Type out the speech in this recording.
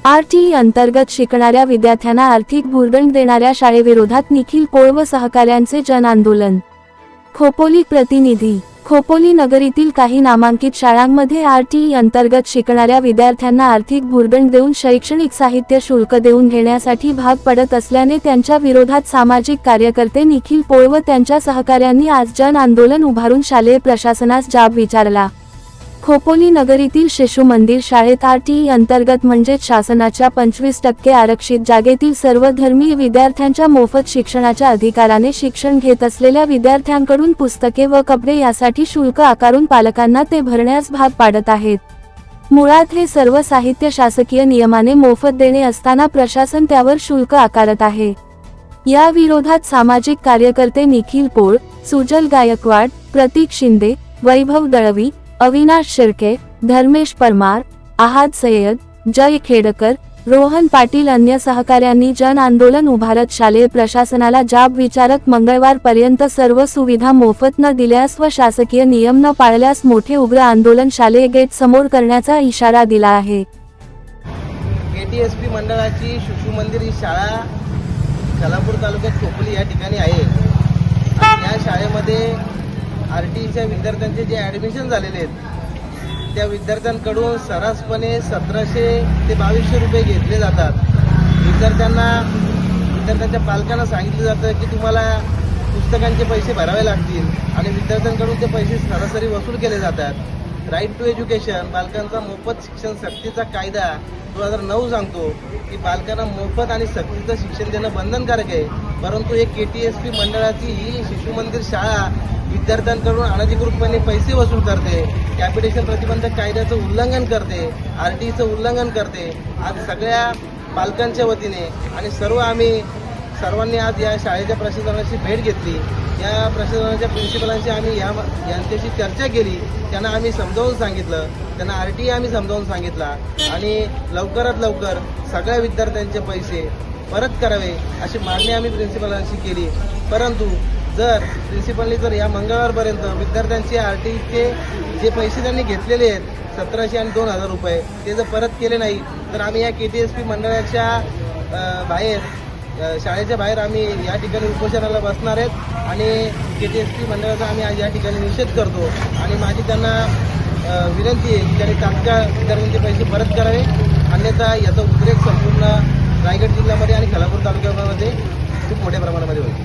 RTE अंतर्गत शिकणाऱ्या विद्यार्थ्यांना आर्थिक भुर्दंड देणाऱ्या शाळेविरोधात निखिल पोळ व सहकाऱ्यांचे जन आंदोलन। खोपोली प्रतिनिधी। खोपोली नगरीतील काही नामांकित शाळांमध्ये आरटीई अंतर्गत शिकणाऱ्या विद्यार्थ्यांना आर्थिक भुर्दंड देऊन शैक्षणिक साहित्य शुल्क देऊन घेण्यासाठी भाग पडत असल्याने त्यांच्या विरोधात सामाजिक कार्यकर्ते निखिल पोळ व त्यांच्या सहकाऱ्यांनी आज जन आंदोलन उभारून शालेय प्रशासनास जाब विचारला। खोपोली नगरीतील शिशु मंदिर शाळेत आरटीई अंतर्गत म्हणजेच शासनाच्या 25% आरक्षित जागेतील सर्व धर्मीय विद्यार्थ्यांच्या मोफत शिक्षणाच्या अधिकाराने शिक्षण घेत असलेल्या विद्यार्थ्यांकडून पुस्तके व कपडे यासाठी शुल्क आकारून पालकांना ते भरण्यास भाग पाडत आहेत। मुळात हे सर्व साहित्य शासकीय नियमाने मोफत देणे असताना प्रशासन त्यावर शुल्क आकारत आहे। या विरोधात सामाजिक कार्यकर्ते निखिल पोळ, सुजल गायकवाड, प्रतीक शिंदे, वैभव दळवी, अविनाश शिर्के, धर्मेश परमार, आहाद सय्यद, जय खेडकर, रोहन पाटील अन्य सहकाऱ्यांनी जन आंदोलन उभारत शालेय प्रशासनाला जाब विचारत मंगळवारपर्यंत सर्व सुविधा मोफत न दिल्यास व शासकीय नियम न पाळल्यास मोठे उग्र आंदोलन शालेय गेट समोर करण्याचा इशारा दिला आहे। केटीएसपी मंडळाची शिशु मंदिर ही शाळा खालापूर तालुक्यात खोपोली या ठिकाणी आहे। या शाळेमध्ये आरटीईच्या विद्यार्थ्यांचे जे ॲडमिशन झालेले आहेत त्या विद्यार्थ्यांकडून सर्रासपणे 1700 ते 2200 रुपये घेतले जातात। विद्यार्थ्यांच्या पालकांना सांगितलं जातं की तुम्हाला पुस्तकांचे पैसे भरावे लागतील आणि विद्यार्थ्यांकडून ते पैसे सरासरी वसूल केले जातात। राईट टू एज्युकेशन पालकांचा मोफत शिक्षण सक्तीचा कायदा 2009 सांगतो की पालकांना मोफत आणि सक्तीचं शिक्षण देणं बंधनकारक आहे, परंतु एक केटीएसपी मंडळाची ही शिशु मंदिर शाळा विद्यार्थ्यांकडून अनधिकृतपणे पैसे वसूल करते, कॅपिटेशन प्रतिबंधक कायद्याचं उल्लंघन करते, आरटीईचं उल्लंघन करते। आज सगळ्या पालकांच्या वतीने आणि सर्वांनी आज या शाळेच्या प्रशासनाची भेट घेतली। या प्रशासनाच्या प्रिन्सिपलांशी आम्ही यांच्याशी चर्चा केली, त्यांना आम्ही समजावून सांगितलं, त्यांना आरटीई आम्ही समजावून सांगितला आणि लवकरात लवकर सगळ्या विद्यार्थ्यांचे पैसे परत करावे अशी मागणी आम्ही प्रिन्सिपलांशी केली। परंतु जर प्रिन्सिपलनी या मंगळवारपर्यंत विद्यार्थ्यांचे आरटीईचे जे पैसे त्यांनी घेतलेले आहेत 1700 आणि 2000 रुपये ते जर परत केले नाही तर आम्ही या केटीएसपी मंडळाच्या शाळेच्या बाहेर आम्ही या ठिकाणी उपोषणाला बसणार आहेत आणि केटीएसपी मंडळाचा आम्ही आज या ठिकाणी निषेध करतो। आणि माझी त्यांना विनंती आहे की त्यांनी तात्काळ विद्यार्थ्यांचे पैसे परत करावे, अन्यथा याचा उद्रेक संपूर्ण रायगड जिल्ह्यामध्ये आणि खालापूर तालुक्यामध्ये खूप मोठ्या प्रमाणामध्ये होईल।